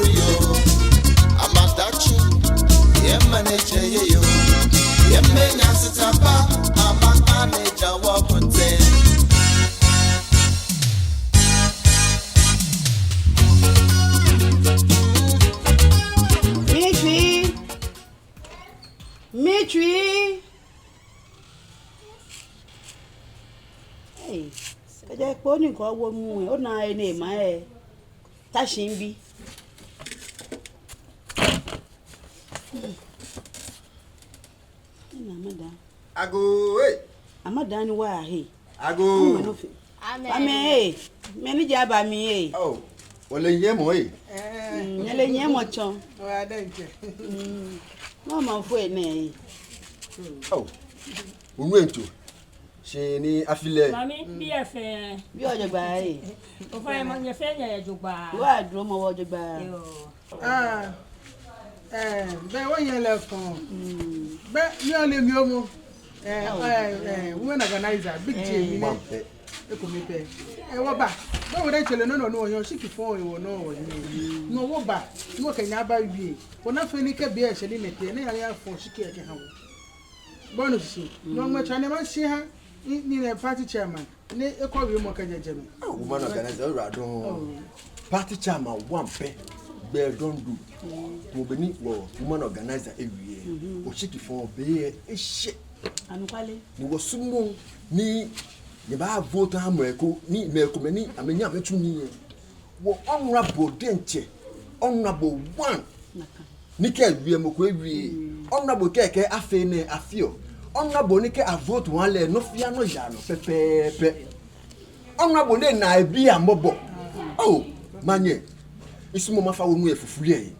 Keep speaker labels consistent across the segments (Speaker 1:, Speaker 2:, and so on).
Speaker 1: yo. Amadachi, Yemaneche yo. Yemenya sitapa, Amakaneja wapunte.
Speaker 2: Mitri. Hey, kaje ko ni ko wo mu e o na ene ma e tashin bi. Na madam.
Speaker 3: Ago, hey.
Speaker 2: Amada ni wa he.
Speaker 3: Ago.
Speaker 2: Amen. Me ni ja ba mi e.
Speaker 3: Oh. Wole yemo e.
Speaker 2: Nyele nyemo chon.
Speaker 4: O adenche.
Speaker 2: Mama fo e ne.
Speaker 3: Oh. Unwento. She ni afile.
Speaker 5: Mami bi efe.
Speaker 2: Bi ojo gba e.
Speaker 5: O fa ma ye fe nya jogba.
Speaker 2: Wa duro mo ojo gba.
Speaker 4: Be won yen le fun. Be mi o le mi o mo. Women organizer big J mi ne. E ko mi pe. Wo ba. Be wo de chele no yo shiki fun wo no wo ni. No wo ba. Mo ke nya ba wi. Ko na fe ni ke bi e shele ne te ne ya fun shiki e ke ha wo. Bonus. No mo chane ma shi ha. Ni ne party chairman. Ne e ko wi mo ka jejeme.
Speaker 3: Woman organizer radon. Party chairman one pe. Be don do. Mo be ni wo woman organizer ewie. O shiki fun be e she.
Speaker 2: Anukwale.
Speaker 3: Ni wo sumo ni ye ba vote ameko ni meko mani amenya betumi wo honorable denche honorable one ni ke wie moko ewie honorable keke afe ne afio honorable ni ke a vote one le no fia no ya no pepepe honorable ne na ebi amobo oh manye isimo mafa wonu efufuye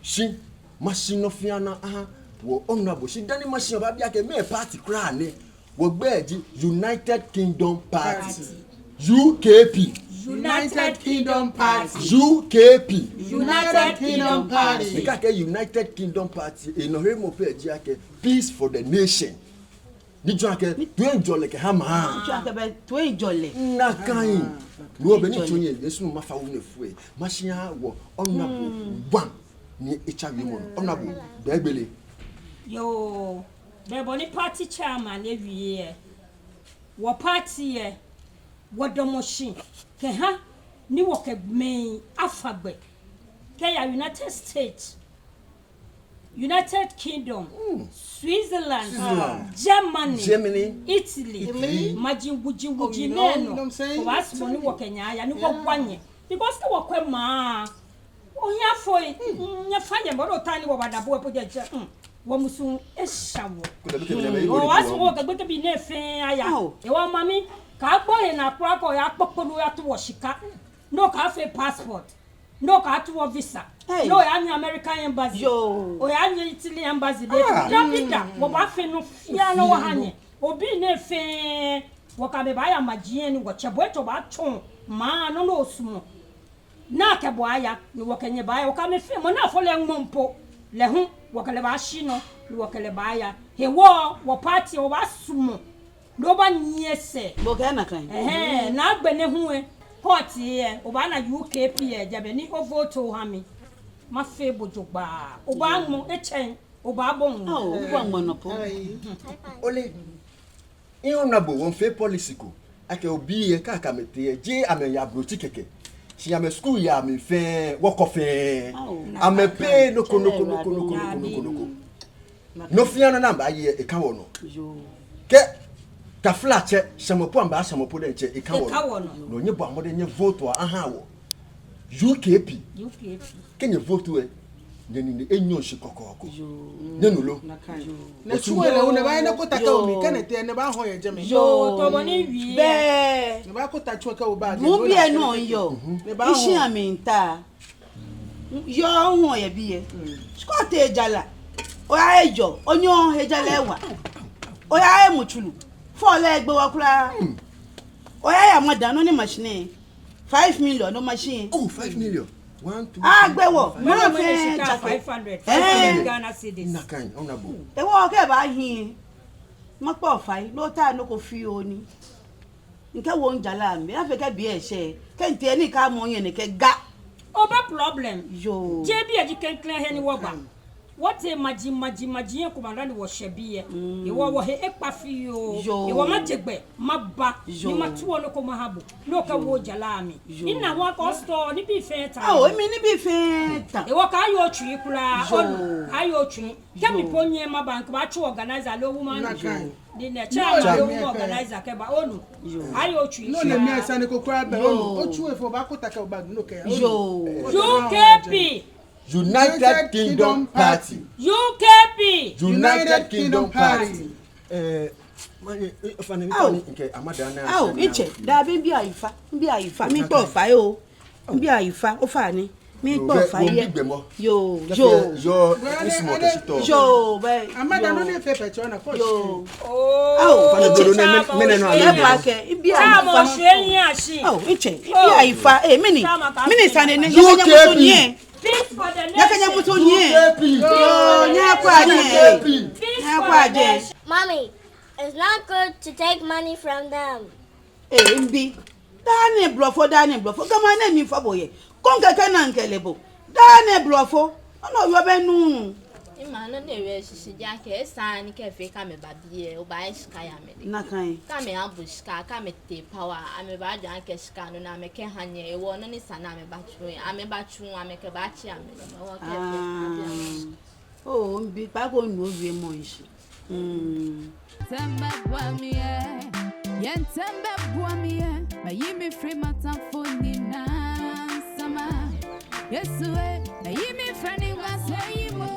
Speaker 3: shi machine no fia na aha wo honorable shi dani machine ba bia ke me party kra ne wo gbeji United Kingdom Party UKP
Speaker 4: United Kingdom Party
Speaker 5: United Kingdom Party.
Speaker 3: Because United Kingdom Party in Ohimo Peji ake peace for the nation. Ni jo ake to enjoy ke hama.
Speaker 2: Tu ake be to enjoy.
Speaker 3: Na kan. No be ni to yen yesu ma fa wo nefu e. Machine wo honorable one ni echawe mo. Honorable be gbele.
Speaker 5: Yo, be boni party chairman ewie. Wo party e wo domoshi. Ke ha ni wo ke main afagbe. Ke ya United States, United Kingdom, Switzerland, Germany, Italy, Majinguji neno. Ko was money wo Kenya ya ni wo kwanye. Because the wo kwema. Ohia foi, nya fanye bo tani wo badabo e poje. Wo musu eshawo. O was wo ka gbe bi na fe aya. E wo mami ka gbo ye na kwa ko ya popolu ya to wo shika. No ka fe passport. No ka to visa. No ya ni American embassy.
Speaker 2: Yo.
Speaker 5: O ya ni Italy embassy de. Rapida wo ba fe no fia no wo hanye. Obi na fe wo ka be ba ya magien ni wo chebo eto ba ton ma no no osumo. Na ke bo aya ni wo kenye ba ya wo ka me fe mo na fo le ngompo. Le hu wo ka le ba shi no ni wo ka le ba ya. He wo party wo ba sumo. No ba nyese.
Speaker 2: Bo ka na kan.
Speaker 5: Na agbene hu e. Court here, oba na UKP e jabe ni o vote o ha mi. Ma fe bojogba. Oba mo echen, oba bon.
Speaker 2: Oh, oba mo no po.
Speaker 3: Ole. In honorable won fe policy ko. Ake obi e ka ka mete e je ame ya brochi keke. Si ame school ya me fe work of e. Ame pe no kono. No fia na ba ye e ka wo no.
Speaker 2: Yo.
Speaker 3: Ke ka flache samopo amba samopo de nche e ka wo no nye bo amode nye vote wa aha wo UKP kenye vote we nye ni enyo shikokoko nye nulo
Speaker 4: na chuwele une ba ina kota ka omi kenete ne ba ho ye jeme
Speaker 5: yo to boni wi
Speaker 2: be
Speaker 4: ne ba kota chuwa ka oba
Speaker 2: mo bi e no yo ishi aminta yo ho ye bi e scott ejala o ya ejo onyo ejala ewa o ya emuchulu fall egbe wa kura o ya madam no ni machine 5 million no machine
Speaker 3: 5 million 1 2
Speaker 2: agbewo no fe
Speaker 5: 500 Ghana cedis
Speaker 3: na kan honorable
Speaker 2: e wo ke ba hin mo po fai lo ta no ko fi oni nke wo njala mi afi ke bi e se ke nti eni ka mo yen ni ke ga
Speaker 5: Oba problem.
Speaker 2: Yo.
Speaker 5: JB education clear hen woba. What a maji commandant was shabby. You were he ekpafio. You were majegbe, mabba, you matuano comahabu. No kawo jalami. In a walk or store, ni be fair.
Speaker 2: Oh, I mean, be fair.
Speaker 5: You walk ayo tree, ayo tree. Can be pony my bank, but to organize a low woman. The child organize a keba onu. Ayo tree. No, let me send a crab. Oh, true for Bakotaka bag. Look at you. UKP.
Speaker 3: United Kingdom Party.
Speaker 5: UKP.
Speaker 3: United Kingdom Party.
Speaker 2: Oh, Iche, da be aifa, be aifa, me go fa yo. Be aifa, o fa ni. Me go fa ye. Yo, be.
Speaker 4: Amada no dey pepper na for
Speaker 2: yo.
Speaker 5: Oh,
Speaker 2: be aifa. Oh, Iche, be aifa. Eh, mini sane ne
Speaker 3: UKP.
Speaker 6: Mommy, it's not good to take money from them.
Speaker 2: Eh, Mbi. Dane blofo. Come on, me for boy. Konka kanankelebo. Dane blofo. No, you be nu.
Speaker 7: Imano ne we sisi jake san ke fe ka me babie o ba iska ya me.
Speaker 2: Na kan.
Speaker 7: Ka me abuska ka me te power ame ba jan ke ska no na me ke hanye e wo no ni sana me ba tru ame ba tru ame ke ba chi ame no ke fe.
Speaker 2: Oh, Mbi pa ko nu owie mo nshi.
Speaker 8: Tembe bwamie, yen tembe bwamie, ma yimi free matafoni na sama. Yesue, na yimi frani waseyimo.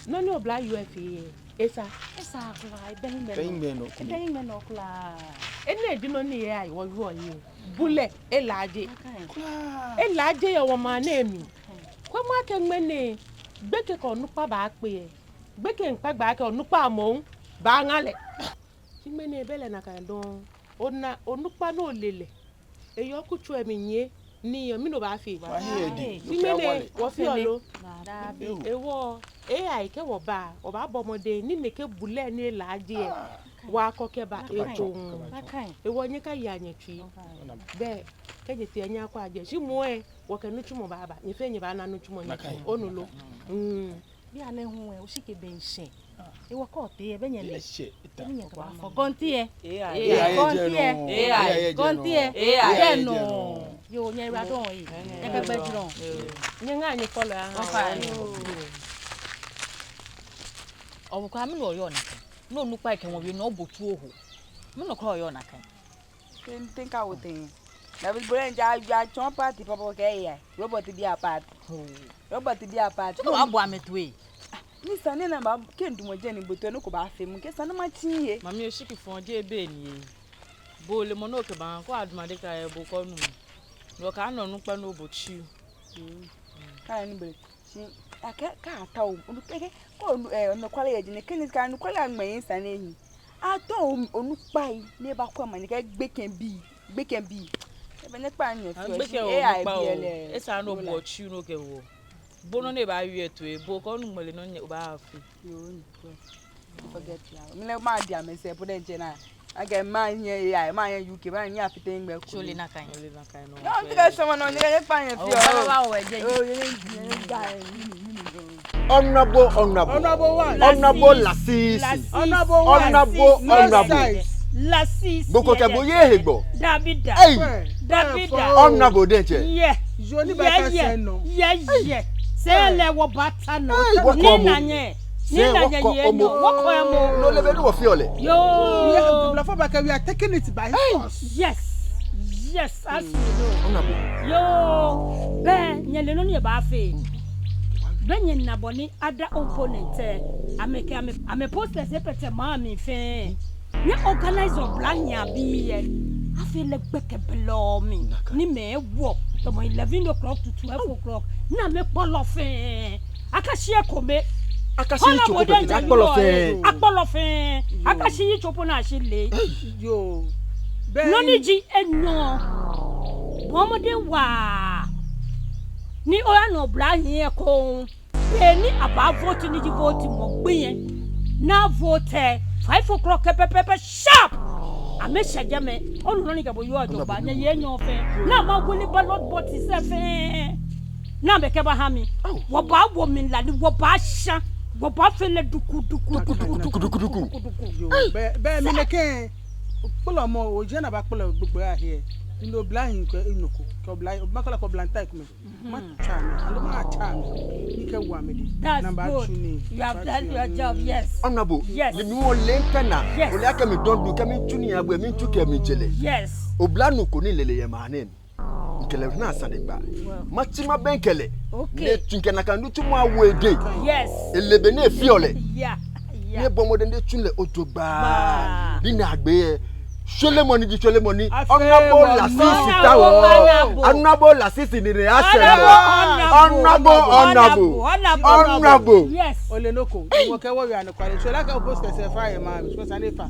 Speaker 9: No black UFA. Esa kula ben no kula. Ene di no ni AI wo yo yin. Bule elaje e wo ma na emi. Kwa ma ke nmene gbeke ko nupa ba pe e. Gbeke npa gba ke onupa mo ba ngale. Nmene ebele na kan don. Onupa no lele. Eyo kuchu emi nye ni mi no ba fi. Nmene wo fi olo. Ewo AI ke wo ba bomode ni neke bule ni elaje e. Wa koke ba eto ewo nye ka ya nyetwi be keje ti anya kwa aje si mo e wo ke nuchumo baba nye fe nye ba na nuchumo nye onulo bi ale hu e o sike be nse ewo ko te e be nye le nye ka fo konti e no yo nye ra don yi e ka gbe juro nye nga nye follow ha
Speaker 10: o ko ami no yo na no nupa ke won we no botu oho me no call you na kan
Speaker 2: think I would think na bi brain ja chon party papa ke ya robot bi apart
Speaker 10: no abo ametwe
Speaker 2: ni sane na ba ke ndumo je ni botu no ko ba fem ke sane ma chiye
Speaker 11: mami o shiki fon je ebe ni bole mo no ke ba ko adumade ka e bo ko nu no ka no nupa no botu
Speaker 2: ka ni bre ka ta o ke ko no kwale ye ni ke ni ka no kwale agman sane hi ato onupa yi ne ba kwa mani ka gbeken bi ebe ne pa ni fi o AI biele
Speaker 11: e sa no botu no ke wo bono ne ba wi eto e bo ko nu mole no nye ba afi
Speaker 2: yo ni forget ya mi le ma dia me se po den je na aga ma nye AI ma nye UK ma nye afite ngbe ku
Speaker 10: chole na kan
Speaker 2: no no ti ka so no ni ka pa nye fi o
Speaker 10: ba wo je
Speaker 3: Honorable Lasisi.
Speaker 5: Lasisi.
Speaker 3: Boko ke boye hegbo.
Speaker 5: Davida.
Speaker 3: Honorable denche.
Speaker 5: Yeah.
Speaker 4: Joni bata se no.
Speaker 5: Yeah. Se le wo bata no. Ni na nye ye no. Woko emo.
Speaker 3: No le wo fi ole.
Speaker 5: Yo.
Speaker 4: Before back we are taking it by force.
Speaker 5: Yes, as you know.
Speaker 3: Honorable.
Speaker 5: Yo. Be nyele no ni ba fe. Benye na boni other opponent ame post se pete mami fe ni organize of blanya bi ye I feel like gbeke below me ni me wo to 11 o'clock to 12 o'clock na me polo fe aka share kome
Speaker 3: Akashi chopo pe
Speaker 5: akpolofe akashi chopo na shile
Speaker 4: yo
Speaker 5: noni ji eno bomode wa ni oya no bra yin ko ni aba vote ni ji vote mo gbe na vote 5 o'clock pepe sharp amesha jame onu no ni gabo yo ajoba na ye nyo fe na ma goni ballot box sefe na be ke ba ha mi wo ba wo mi la ni wo ba sha wo ba fe le duku
Speaker 4: be mi le ken polo mo o je na ba polo gbogbo a here ino blind ko inoko ko blind o makola ko blind type me ma charm ni ke wa me di number 2 ni
Speaker 5: you have done your job yes
Speaker 3: honorable
Speaker 5: yes
Speaker 3: le mi won lenkana o le aka mi don do ka mi tuni agbo mi tuke mi jele
Speaker 5: yes
Speaker 3: oblanu ko ni lele ye manen nkele na asadegba matima benkele ne tunke na kan dutumu awede
Speaker 5: yes
Speaker 3: elebe na efiole
Speaker 5: yeah
Speaker 3: ne bomode nde tunle otogba bi na agbe Solemoni di Solemoni honorable la sisi tawo honorable la sisi ni re honorable
Speaker 4: yes ole noko wo ke wo ya no kwale so like post se fire ma because I never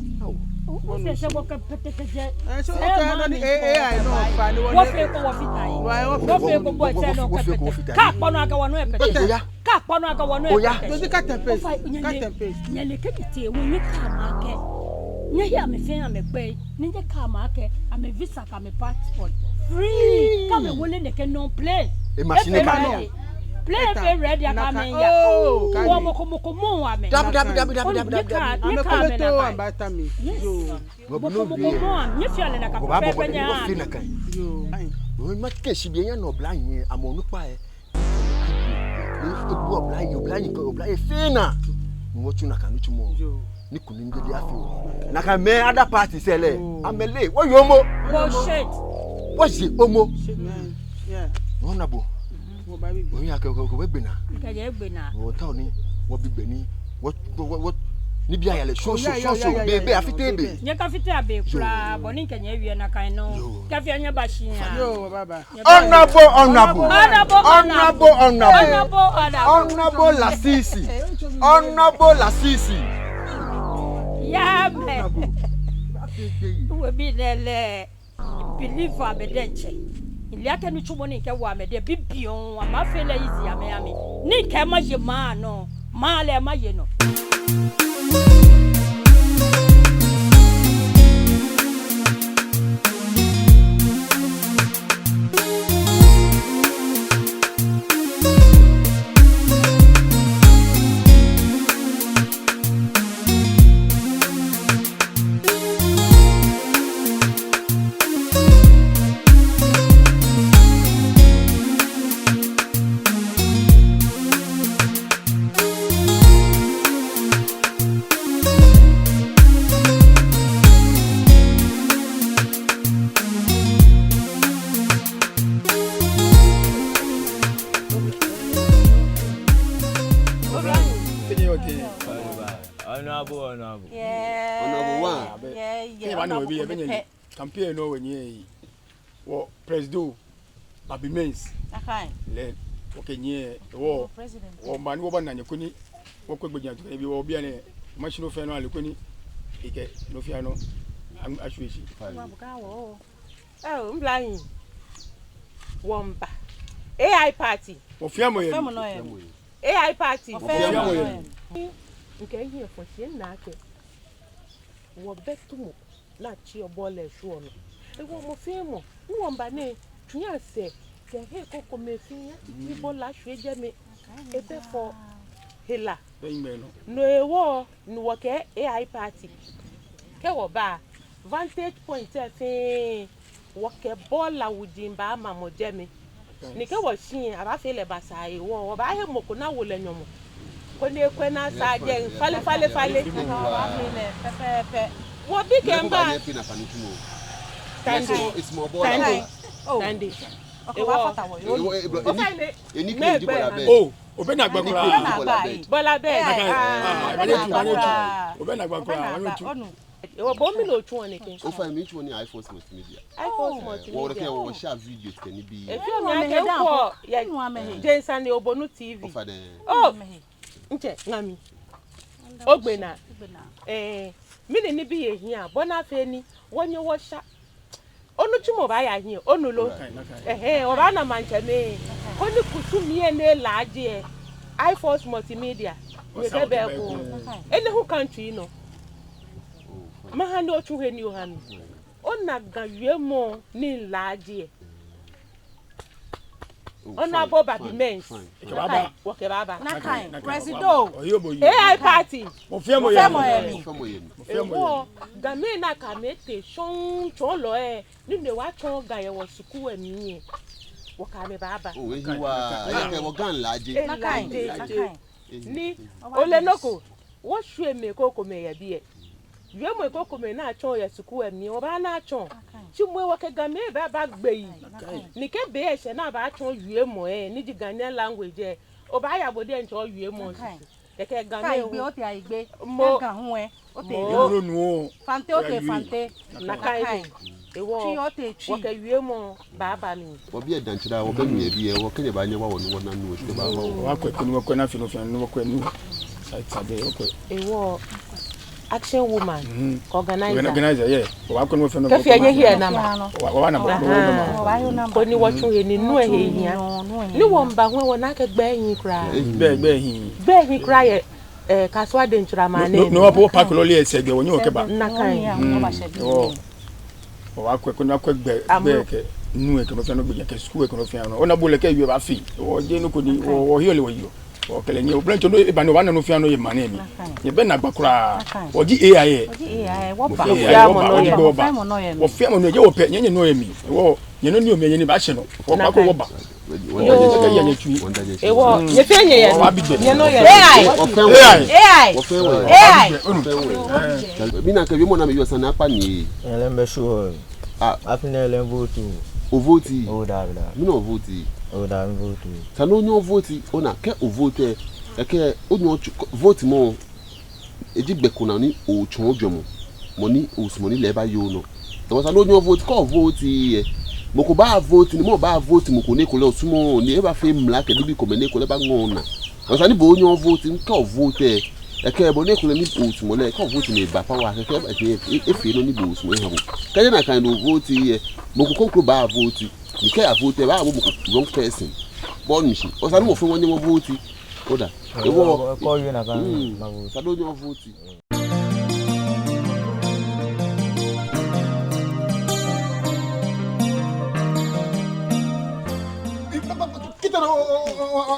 Speaker 5: o se wo ke petekeje
Speaker 4: so okay no ni AI no fa ni
Speaker 5: wo fe ko wo fitai wo fe ko bo se no ke ka pono aga wono e pete ka pono aga wono e pete
Speaker 4: do cut and paste
Speaker 5: nyale ke ti ewu ni ka ma ke nya ya me fe ame pe ni je ka ma ke ame visa ka me passport free ka me wole ne ke non play
Speaker 3: e machine ka no
Speaker 5: play fe ready aka me ya wo moko mo wa me
Speaker 3: dabi
Speaker 5: ame ka me na ba
Speaker 4: ambata mi yo
Speaker 5: moko mo am ni fi ale na ka pe pe nya
Speaker 4: yo
Speaker 3: no ma ke shi bi yan no bla yin amonu pa e ebu obla yin fina mo tuna kan tumo ni kunin de afi na ka me other party sele amele wo yomo
Speaker 5: bullshit
Speaker 3: wo si omo
Speaker 4: yeah
Speaker 3: honorable
Speaker 4: wo ba bi
Speaker 3: wo ya ko we gbena
Speaker 5: ka je gbena
Speaker 3: wo ta oni wo bi gbeni wo ni bi ayale so be afitebe
Speaker 5: nye ka fite abe kura boni nke nye wie na kan no ka fi anya ba shi ya
Speaker 4: yo baba
Speaker 3: honorable la sisi
Speaker 5: ya me we bi lele believe abedenche ili ake ni chumo ni ke wa me de bibion wa ma fele izi ya me ya me ni ke ma je ma no ma le ma ye no
Speaker 12: campaign no when ye wo president abimens le okenye wo wo man wo ban na nyekoni wo kwegbejan to bi wo bia ne machine fe no alekoni ike no fia no ashweshi
Speaker 9: mblani womba AI party
Speaker 12: wo fia mo ye
Speaker 9: AI party
Speaker 12: wo fia mo ye
Speaker 9: nke here for she na ake wo betumo na chi obole shu ono ewo mo fe mo womba ne tunya se ke he koko me finya ti bola shu eje me ebe for hela no ewo no wo ke AI party ke wo ba vantage point fe wo ke bola wudimba ama mo je me ni ke wo shin aba fe le basa e wo ba he mo ko na wo le nyomo ko ne ko na sa je fale pepe wo bi kemba
Speaker 3: it's more bola
Speaker 9: Sunday
Speaker 3: oh
Speaker 12: obena agbakura
Speaker 9: bola be
Speaker 12: obena agbakura
Speaker 9: ewo bo mi lo tun oni kin
Speaker 3: o fa mi tun ni iPhone multimedia
Speaker 9: wo
Speaker 3: ke wo share video ke ni bi
Speaker 9: e fi o mi ake ko ya Jensen ni Obonu TV nche ngami ogbe na mini ni bi ehia bona fe ni wonye wo sha onu tumo ba ya hin onu lo oba na manche me oni kusumi ene laaje iForce multimedia we get be ko ene who country no ma ha ni otu he ni o ha mi ona gawie mo ni laaje ona bo baby mens baba wo ke baba
Speaker 2: na kai presido
Speaker 9: AI party
Speaker 12: mo fe mo ye
Speaker 9: game na kamete shon chon lo ni ne wa chon ga ye wo suku emi wo ka me baba
Speaker 13: o we wa ke wo gan laaje
Speaker 9: na kai ni ole noko wo hwe me koko me ye bi yue mo koko me na chon ye suku emi o ba na chon ti mo wo ke game baba gbe yi ni ke be e se na ba chon yue mo ni di Ghanaian language o ba ya bode ncho yue mo ke game
Speaker 2: o o ti aigbe
Speaker 9: mo
Speaker 2: ga hu o te
Speaker 12: no no
Speaker 2: fante o te fante
Speaker 9: na kai ewo
Speaker 2: chi o te chi
Speaker 9: wo ke yue mo baba mi
Speaker 13: wo bi e danchira wo be mi e bi e wo kenye ba nye wa wo no na nu o ba
Speaker 12: wa ko kunu ko na finu finu ko nu sabe ko
Speaker 9: ewo action woman organizer
Speaker 12: yeah wa ko no finu
Speaker 9: ko fi here na ma
Speaker 12: wa na
Speaker 9: ko ni wo tun he ni nu e hia ni wo mba hwe wo na ke gba yin kra
Speaker 12: be hin
Speaker 9: kra ye kaswa de ntura ma na
Speaker 12: no wo park lo le ese gbe wo nyi o ke ba
Speaker 9: na kan
Speaker 12: wa ko no ko gbe ke nu e ke no finu gbe ke school e ke no finu ona bo le ke yue ba fi wo je no ko ni wo hi ole wo yo o kele ni o branch no e ba no wa na no finu ye mane mi ye be na gbakura o ji AI
Speaker 2: wo ba
Speaker 12: wo fi mo no ye wo pe nye no ye mi wo nye no ni o me ye ni ba hye no wo ba ko wo ba
Speaker 9: ewo ye fi nye ye nye no ye
Speaker 2: AI
Speaker 13: mi na ke bi mo na me yo sana pa ni
Speaker 14: elembe show afina elembe vote
Speaker 13: o vote
Speaker 14: o da
Speaker 13: mi no vote
Speaker 14: o da vote
Speaker 13: sa no nyo vote ona ke o vote e ke o nyo vote mo eji gbeko na ni o chon odwomo mo ni o smo ni le ba yo no to sa no nyo vote ko vote mo ko ba vote ni mo ba vote mo ko ne ko le osumo ni e ba fe mla ke bi ko me ne ko le ba ngona o sa ni bo nyo vote ko vote e ke bo ne ko le ni osumo le ko vote ni ba power ke e fe no ni bo osumo e ha bo ke na kan no vote mo ko ko ba vote ni ke a vote ba mo ko wrong person bon mi o sa ni mo fe won ni mo vote oda e wo
Speaker 14: ko you na kan ma vote
Speaker 13: sa do nyo vote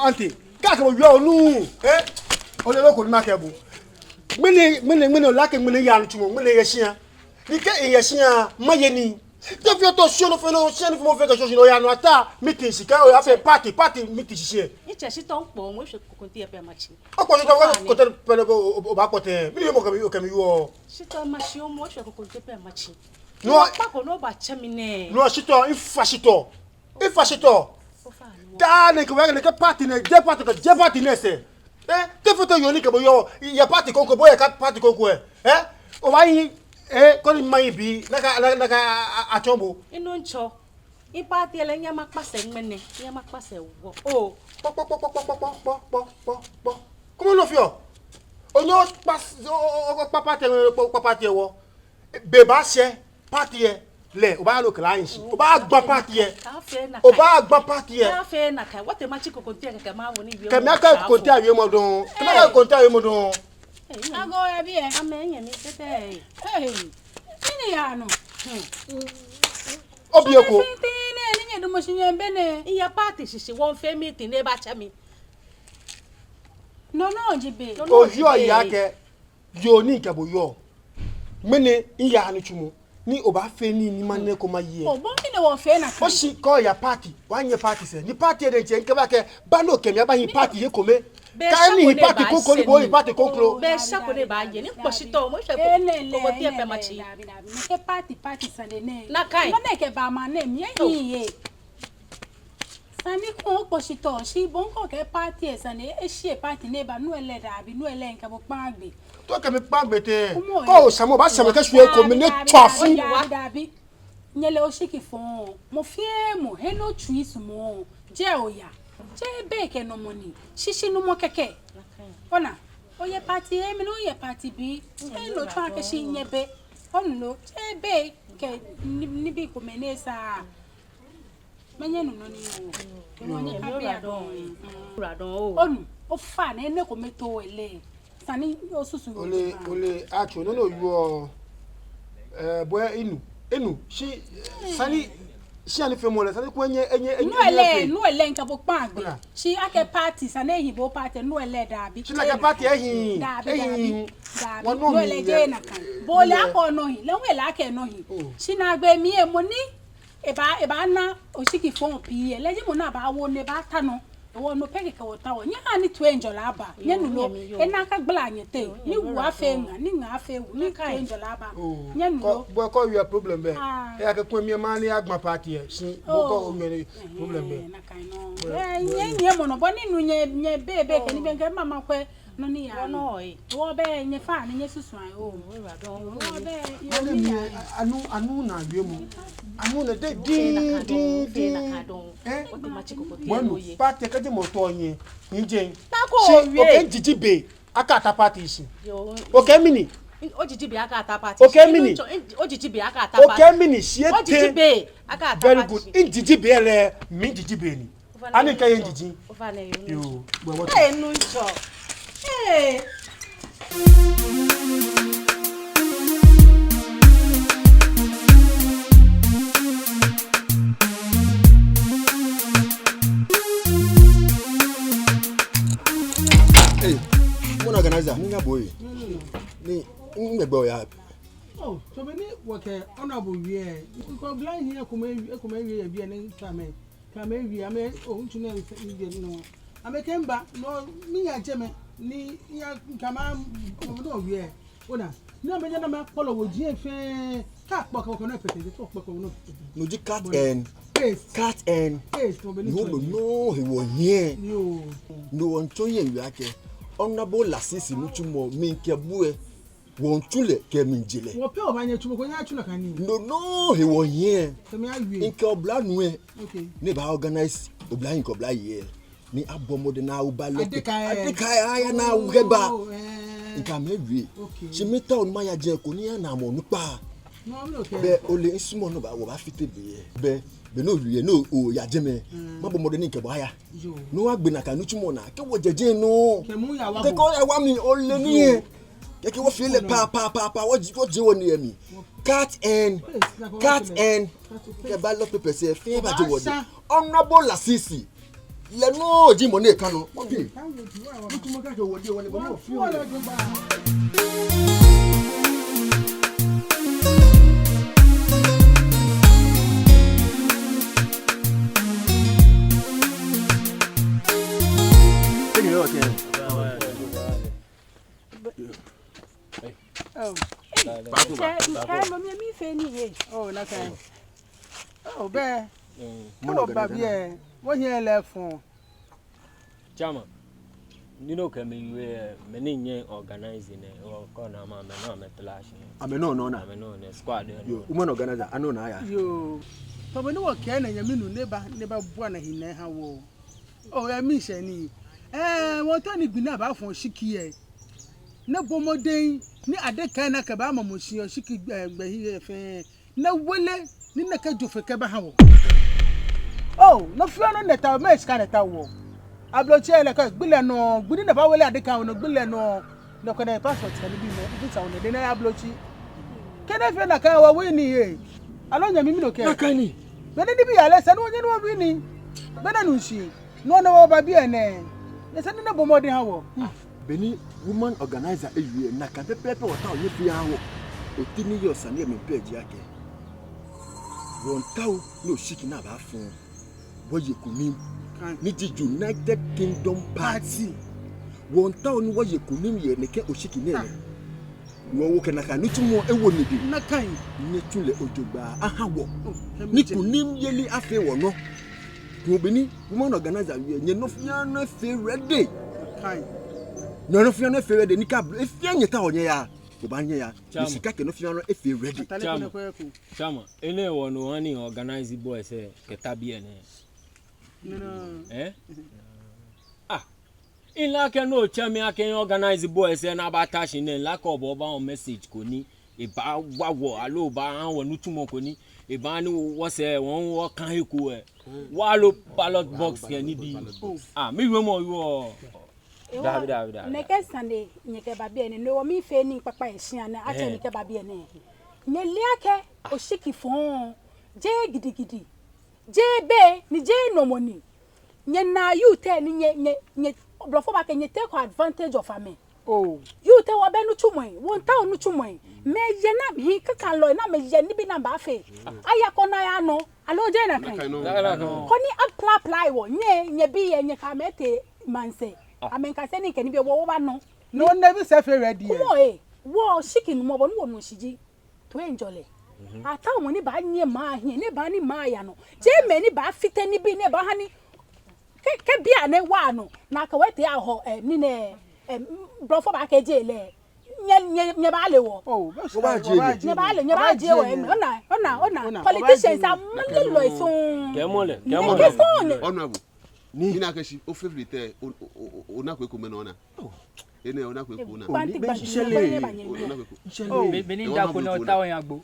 Speaker 15: Auntie, kaka mo yo nu o le ko na ke bu mene la ke mene ya ntumo mene ye hia ni ke ye hia maye ni de fi to sio no fe no hia ni mo fe ke so no ya no ata meeting sika o ya fe party meeting hia
Speaker 2: ni che si ton po mo se ko ti e pe machi
Speaker 15: o ko to ko te pe o ba ko te mi mo ke mi yo
Speaker 2: si to machi o mo se ko ti pe machi
Speaker 15: no
Speaker 2: pa ko no ba che mi ne
Speaker 15: no si to ifashito da ne ko ne ke party ne je party ne se te foto yo ni ke bo yo ya party ko boy ka party ko o ba yi ko ni mai bi na ka achombo
Speaker 2: inu ncho i party ele nya makpase nmene nya makpase wo o
Speaker 15: como no fio onyo party wo be ba se party le o ba lo clients o ba gba party o ba gba party
Speaker 2: ka fe na ka what ma chi ko konti ka ma wo ni bi
Speaker 15: ka ma ka konti awie mo don ka ma ka konti awie mo don
Speaker 2: ago e bi e amenye ni tete ni ya no
Speaker 15: obieko
Speaker 2: ni nye do mo shinye bene iya party sisi won fe meeting e ba cha mi no jibe
Speaker 15: o yo ya ke yo ni ke bo yo mene iya anu chumo ni oba fe ni mane ko ma ye
Speaker 2: o bon ni wo fe na
Speaker 15: o si ko ya party wa nye party se ni party de nche nke ba ke ba no ke mi aba yin party ye ko me ka ni party ko ko ni bo yin party ko klo
Speaker 2: be sha ko ne ba ye ni po si to mo se ko ti e pe ma chi
Speaker 16: ke party sande ne
Speaker 2: na kai
Speaker 16: mo ne ke ba ma ne mi yin ye sani ko po si to si bon ko ke party e sande e si e party ne ba nu ele da bi nu ele nka bo pa agbe
Speaker 15: to ke mi pa gbete ko samo ba samo ke su e ko mi ne twafu
Speaker 16: dabi nyele o shiki fon mo fie mo he no twis mo je oya je be ke no money shishi no mo keke Ona, oye party A, me no ye party B. E no twa ke shi nyebe. Ono, ebe ke ni bi ko menesa. Menye no no ni o. No ni ka bi radon. Onu, o fa na ene ko meto ele. Sani o susu.
Speaker 15: Ole acho no no you boy enu she sani she ani fe mo le sani ko enye
Speaker 16: no ele nka bo pa agbe she ake party sani ehibo party no ele da bi
Speaker 15: she like party ehin
Speaker 16: no ele je na kan bo le akọ no hin le we la ake no hin she na agbe mi e mo ni eba na osiki fon pi e leje mo na ba wo ne ba ta no wo no peke ka wota wo nya ni to enjoy aba nya nu no e na ka gbla anye te ni wu afe nga ni nga afe wu ni ka enjoy aba nya nu no
Speaker 15: boy ko you problem be e aka ko mi ma ni agba party e si bo ko o mi problem be
Speaker 16: na kai no nye mo no bo ni nu nye bebe ke ni be nke mama kwe no ni ya no wo be nye fa ni nye susu an o wo be yo mi
Speaker 15: anu na wie mu anu na de di na ka don o de ma chiko ko ti party ka je mo to yin nje o ke jiji be aka ta party si o ke mini
Speaker 10: o jiji be aka ta party
Speaker 15: o ke mini
Speaker 10: o jiji be aka ta party
Speaker 15: o ke mini sie te
Speaker 10: o jiji be aka ta party
Speaker 15: very good in jiji be le mi jiji be ni ani ka yin jiji yo bo what
Speaker 16: nu njo eh
Speaker 3: organizer ninga boy ni ngbe ya
Speaker 4: oh so be ni work honorable we ko blind here ko me we bia ni kame wi ame o ntu na nge no ame kemba no mi ya jeme ni ya kama no we ona ni ame na ma follow wo ji efe ka poko ko na pete to poko no
Speaker 3: no ji cat and no he wo here no won to yen wi ake honorable lasisi mutumo minke bue won tule ke minjile
Speaker 4: wo pe o ba nya tumo ko nya tuna kan ni
Speaker 3: no he wo here
Speaker 4: so me awie
Speaker 3: inke obla nu e ne ba organize obla inke obla here ni abomode na ubalo adekai aya na ugeba inka me wie she meta on maya je ko ni na mo nupa be ole isumo no ba wo ba fite be no wie no o ya jeme mabomode ni nke bo aya no wa gbe na kan nutumo na ke wo jeje no ke ko ya wa mi ole ni e ke wo feel pa wo je wo ni emi cat and ke ba lo pepe se fe ba je wo honorable lasisi le no ji mo ne kan no okay nutumo ka je wo de wo ni bo no feel
Speaker 4: oh na kai oh be mo ba bia wo here lefun
Speaker 14: chama nino ke me me ni nye organizing o ko na ma me no me clash
Speaker 3: ame no na
Speaker 14: ame no ne squad
Speaker 3: yo woman organizer ano na ya
Speaker 4: yo to be no wo ke na nyaminu neba bua na hinne ha wo oh ya mi se ni won to ni gbina ba fun shiki e na bomoden ni adekan na ka ba mamushi o shiki gbahi efe na wele ni na ka jofe ka ba ha wo oh no fio no neta me ska neta wo ablochi ele ka gbile no gbini na ba wele adekan no gbile no no ko na passport ka ni bi no ibi ta one de na ablochi kene fe na ka wo wini e alo nya mi no ke
Speaker 3: nakani
Speaker 4: be ni bi ya le se no nya no wini be na nu shi no no ba bi ene ye se na bomoden ha wo
Speaker 3: beni woman organizer ewie na ka pepe wota onye fi awo otini yo sane me page yake won taw no shiki na ba fun boye kunim ni di United Kingdom party won taw ni boye kunim ye ne ke oshiki ne wo wo kana ka nutumo ewo ne bi
Speaker 4: na kan
Speaker 3: ni tule ojogba ahawo ni kunim yeli afi wo no ko beni woman organizer wie nye no fia no fe ready
Speaker 4: kan
Speaker 3: no fia no fe ready ni ka efia nyeta onye ya obanye ya nisika ke no fia no efe ready
Speaker 14: chama ene wo no ani organize boy say keta bi ene in like no chemi I can organize boys and about tashing and lack of over message koni e ba wawo alo ba an nutumo koni e ba ni wo se won wo kan eku e wa lo ballot box ke ni bi mi we mo yo David
Speaker 16: neke sande nyeke babie ne no mi fe ni papa ehia na ache neke babie ne ne liake o shiki fon je gidigidi je be ni je nomoni nye na you te ni nye blofo ba ke nye take advantage of ame you te wo be nu chumoy won ta onu chumoy me ye na bi kaka lo na me ye ni bi na ba fe aya ko na ya no alo je na kan ko ni apply wo nye bi ye nye ka mete manse amen ka se ni ke ni bi wo ba no
Speaker 4: no never say ready
Speaker 16: wo shikin mo bo no shiji to enjoy ata mo ni ba nye ma hie ni ba ni ma ya no je me ni ba fite ni bi ni ba hani ke bia ne wa no na ka wete aho ni ne brofo ba ke je le nye ba le wo nye ba je wo ona politicians am lo isun
Speaker 13: kemole honorable ni na kashi o favorite ona kwe ko me na ona ene ona kwe ko na
Speaker 17: be ni da ko na ta won agbo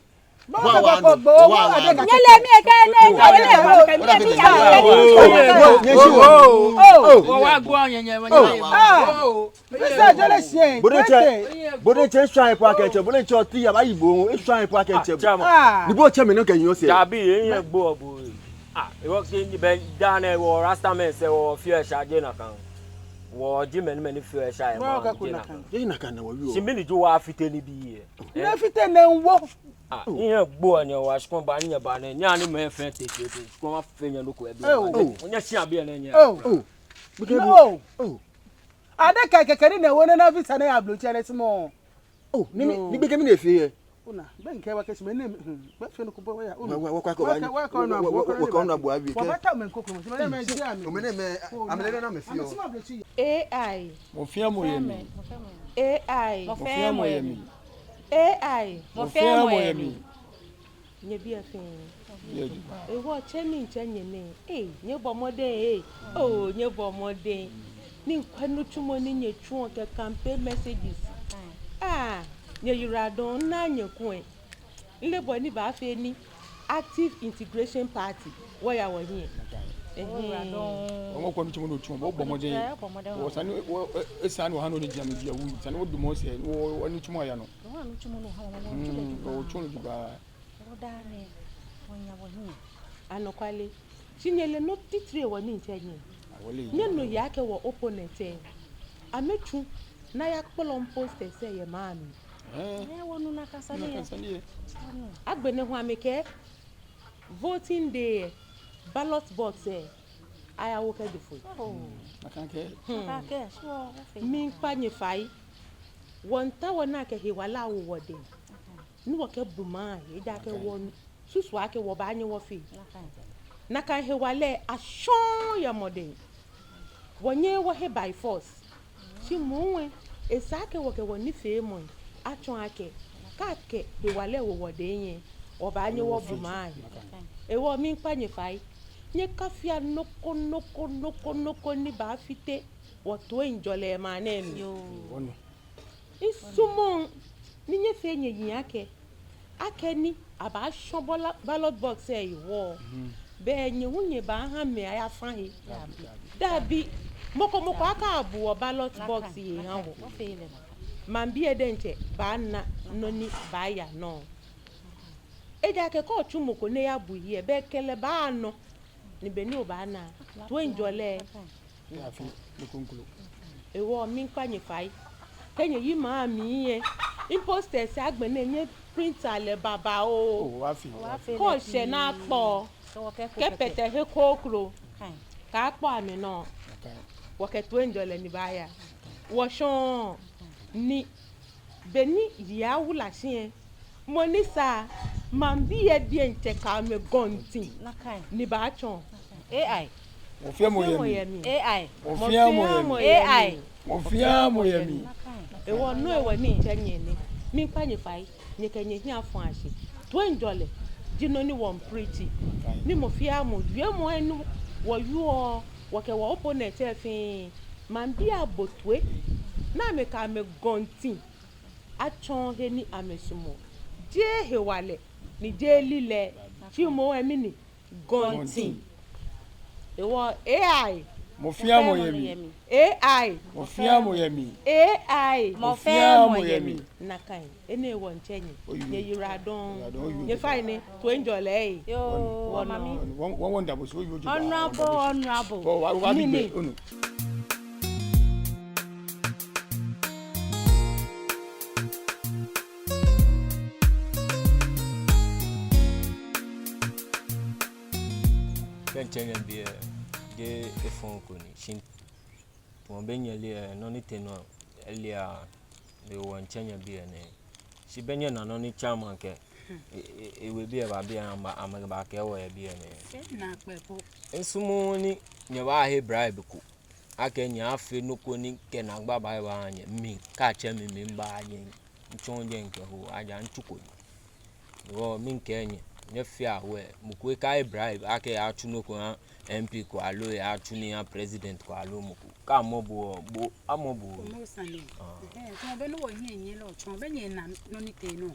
Speaker 16: nyele mi eke ne
Speaker 17: wa gbo yenye
Speaker 15: bode chen swan po akenche bode chen oti ya ba yibo e swan po akenche ni bo che me no kan yo se
Speaker 14: jabi yen gbo obo e wo se ni be dane wo rastaman se wo fear charge na kan wo ji meni fear charge
Speaker 15: na kan na wo yo
Speaker 14: si mini jo wa fite ni bi
Speaker 4: na fite na nwo
Speaker 14: ihe gbo ni wa shkon ba ni ba na nya ni me fe tete ko ma fe nya no ko e bi onya chi abia na nya
Speaker 4: ade ka kekere na wona na visa na ya blo chere simo
Speaker 15: ni be kemi na fe
Speaker 4: una ben ke wa kesi me ne ba fe no ko bo ya
Speaker 15: una wa ko na bo abi ke
Speaker 4: ba ta men kokoro me me ji ami
Speaker 15: o me ne me amele na me fi o
Speaker 16: AI
Speaker 12: mo fi amo yemi
Speaker 16: AI
Speaker 12: mo fi amo yemi
Speaker 16: AI
Speaker 12: mo fi amo yemi
Speaker 16: nye bi afin e wo chemi nchenye ne nye bomode nye bomode ni kwanu chumo ni nye chuo ke campaign messages nye yuradon na nye kun ile bo ni ba fe ni active integration party wo ya wo yin
Speaker 12: o ko chumo no chumo bo bomode o sani o esani o hanu ni jami dia wu sani o dumo se o ni chumo ya no
Speaker 16: no chumo no ha
Speaker 12: o chumo di ba
Speaker 16: o da ne wonya wo yin anokwale chinyele no titre wo ni nchenye nye no yake wo opponent amechu na ya kpolom poster se ye mami wonu na kasani agbene ho ameke voting day ballot box aya wo ke defo
Speaker 12: akanke
Speaker 16: so mi panye fai wonta wona ke hiwala wo wode ni wo ke buma ye ja ke won susu ake wo ba anye wo fi na kan hiwale ashon ya modern wonye wo he by force chi muwe esake wo ke woni fe mo atun ake ka ke hiwale wo wode yen oba anye wo buma e wo mi panye fai nye kafia noko ni ba fite wo to enjole ma na mi isumo ni nye fe nye yin ake ni aba shon ballot box wo be nye hunye ba ha me aya fan dabi moko aka abu ballot box yi han wo man bi edenche ba na noni ba ya no eja ke ko chumoko ne ya bu yi be kele ba no ni be ni o ba na to enjole
Speaker 12: ya fi ni konkulo
Speaker 16: ewo mi kwanye fai kenye yi ma mi ye imposter se agbene nye printer le baba o
Speaker 12: wa fi
Speaker 16: ko se na po ke pete he kokro ka po ami no wo ke to enjole ni ba ya wo shon ni beni ya wula sin monisa mambi ye die nche ka me gonti ni ba chon AI
Speaker 12: mo fi amo yemi
Speaker 16: AI
Speaker 12: mo fi amo yemi
Speaker 16: AI
Speaker 12: mo fi amo yemi
Speaker 16: ewo no ewo ni chenye ni mi panye fai ni kenye hi afun ase to enjole jino ni won pretty ni mo fi amo wie mo enu wo yu o wo ke wo opponent e fin
Speaker 9: mambia botwe na me ka me gontin achon he ni amesumo je he wale ni je lile chimo emini gontin ewo AI
Speaker 12: Mofia moyemi.
Speaker 9: AI.
Speaker 12: Mofia moyemi.
Speaker 9: AI.
Speaker 12: Mofia moyemi.
Speaker 9: Nakai. Ene won chenyi. Ye yiradon. Ye fine to enjoy le.
Speaker 16: Yo, mami.
Speaker 12: One wonderful so you.
Speaker 16: Honorable.
Speaker 12: Oh, what be ono.
Speaker 14: Chenye bia de efon ko ni shin to benye le no ni teno elia le won chenye bia ne shi benye na no ni chairman ke e we bia ba bia ama ba ke wo bia ne
Speaker 16: na pepo
Speaker 14: ensumu ni nye ba he bribe ku aka nya afi no ko ni ke na gba ba ba anye mi ka che mi mba anye nchonje nke ho aja nchuko wo mi nke nye nyefia we mukwe kai bribe ake atunoko MP ko alo ya atuni ya president ko alo muku ka mobo bo amobo
Speaker 16: mo sane to be no wo yin lo chon be yin na no ni te no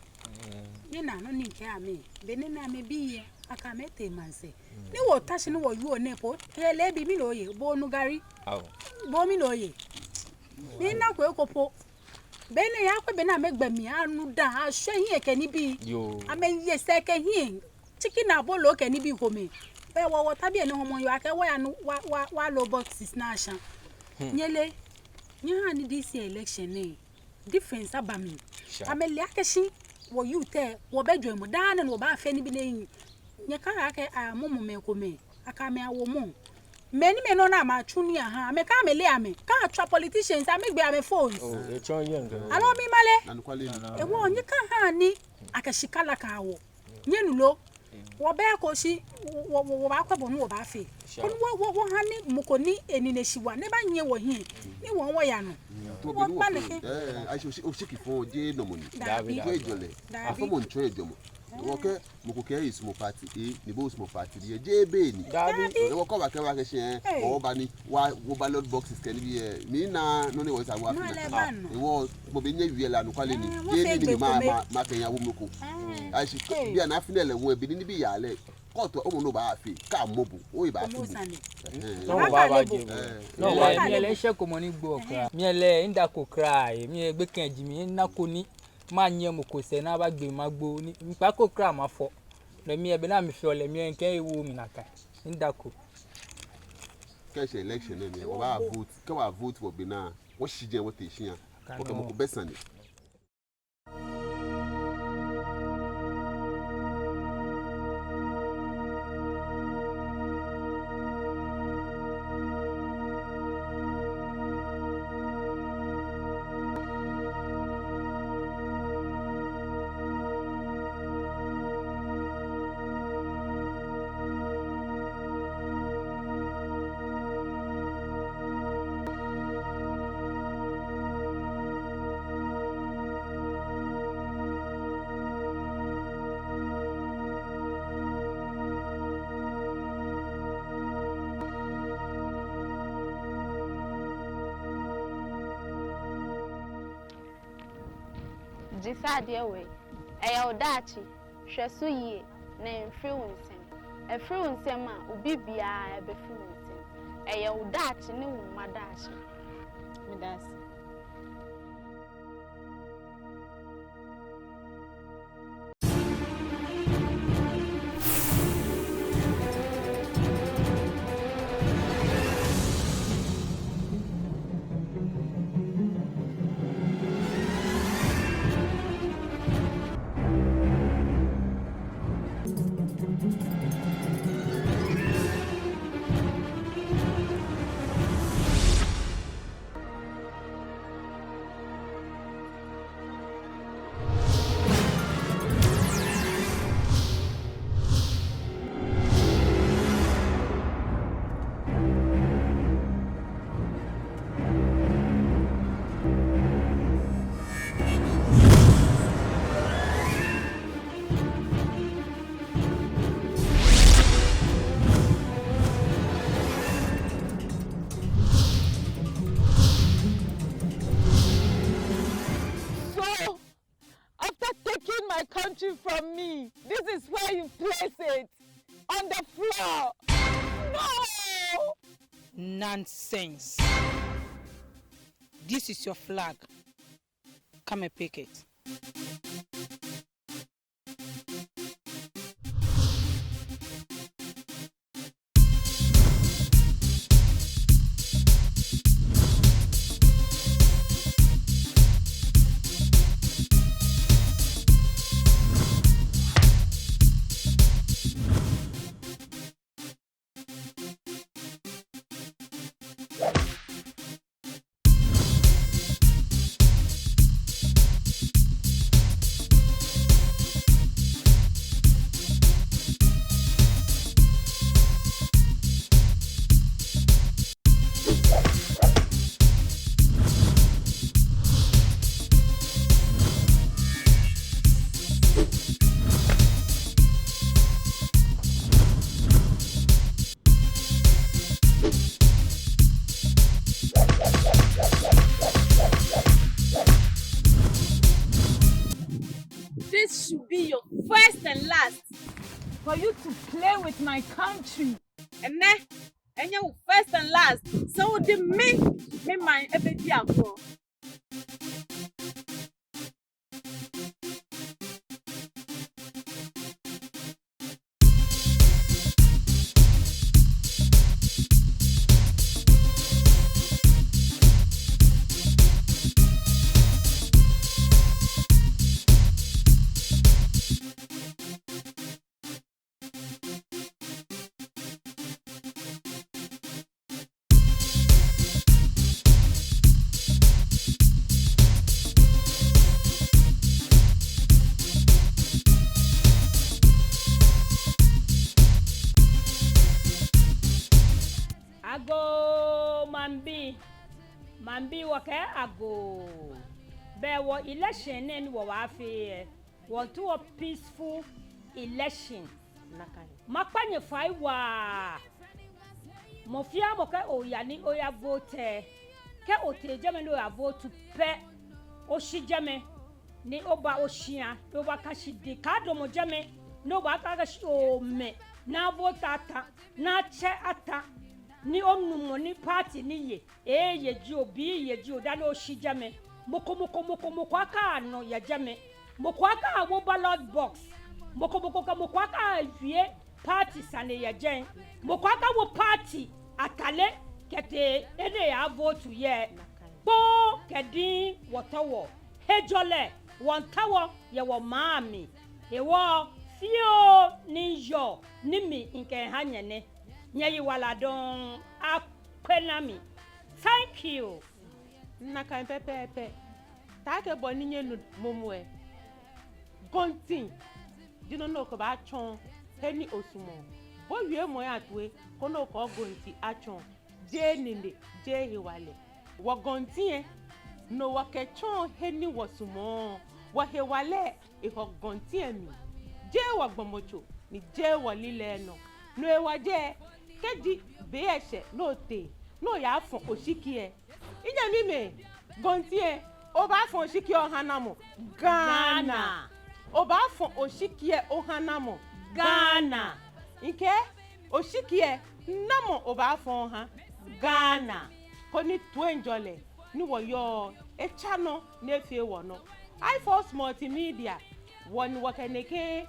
Speaker 16: yin na no ni nke ame be ni na me biye aka me te manse ni wo tashi ni wo yu one po ele bi mi lo ye bo nu gari bo mi lo ye ni na ko ekopo be ne ya ko be na me gba mi anu da aso yin eke ni bi ame yese ke hin chicken abolo ke ni bi ko me be wo tabi eni homo yo ake wa nu wa lo boxes na shan nyele nya ni this election ni difference abami amele akeshi wo you te wo bejo mu dan no ba fe ni bi ne nya ka ake amumu me ko me aka me awo mu many men no na ma tuni aha me ka me le ame ka atwa politicians ame gbe ame phones
Speaker 14: e chon yen
Speaker 16: alo mi male e wo nya ka ha ni akashikala ka wo nyenulo wo be ko si wo ba kwebo no wo ba fe ko wo ha ni mukoni enine shiwa ne ba nye wo hin ni won wo ya no wo pa ne ke
Speaker 13: aisho o shiki fo je no mo ni david ko ejole afo mo ncho ejomo woke mukuke is mo party e ni bo mo party ye je be ni david wo ko ba ke se o ba ni wa wo ballot boxes ke ni bi mi na no ni wo sa wa fina e wo mo be nye wie la no kwale ni je ni ma fe yan wo muku aisho bi na fina le wo e bi ni bi ya le koto o mo no ba fi ka mobu o i ba fi
Speaker 17: no ba je no wa mi ele se ko mo ni gbo okra mi ele inda ko cry mi egbe kan ji mi na ko ni ma nye mo ko se na ba gbe ma gbo ni npa ko cry ma fo le mi ebe na mi fi ole mi enke ewu mi naka inda ko
Speaker 13: ke election ni o ba vote ke wa vote for bina wo shije wo te shian o ke mo ko besani
Speaker 18: Jisade we eya odachi hweso yie na enfri wonsem efri wonsem a obi bia ebefri wonsem eya odachi ne wo madachi medasi
Speaker 11: country from me. This is where you place it. On the floor. No!
Speaker 16: Nonsense. This is your flag. Come and pick it.
Speaker 11: This should be your first and last for you to play with my country. And your first and last. So the me my everything agro. Ago Mambi wake ago. There was election and wafe. Want to a peaceful election. Makpanye fai wa. Mofia moke oyani oya vote. Ke ote jame no ya vote to pe. Oshi jame ni oba oshia. Oba kashi de kado mo jame. No ba kashi o me. Na vote ata. Na che ata. Ni onu ni party ni ye ye ji obi ye ji odale oshijame moko aka no ya jame moko aka wo ballot box moko aka vie party sane ya jen moko aka wo party atale kete ene ya vote ye po kedin wotowo hejole wontawo ye wo maami e wo fio ni yo ni mi nke hanyene Nyayi waladon akwenami. Thank you.
Speaker 9: Naka pepe. Take boni nye momwe. Gontin. Dino no ko ba chon heni osumo. Bo wie mo ya twe kono ko gonti achon. Je ninde je hiwale. Wo gontin no wa ke chon heni wosumo. Wa hiwale e ho gontin mi. Je wa gbomocho ni je wo lile no. No e wa je keji beeshe no te no ya fon oshikie ije mi me gontie o ba fon oshikie ohanamo Ghana o ba fon oshikie ohanamo Ghana nke oshikie namo o ba fon ha Ghana ko ni twenjole ni wo yo e chano na fie wo no iForce multimedia won wo keneke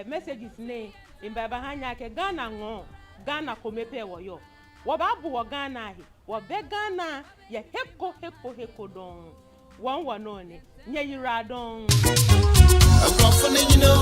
Speaker 9: messages ne imbaba hanya ke Ghana ngo Ghana komepe woyo wababu wa Ghana hi wabe Ghana ya heko don wan wanone nyeyira don
Speaker 1: I'm confident you know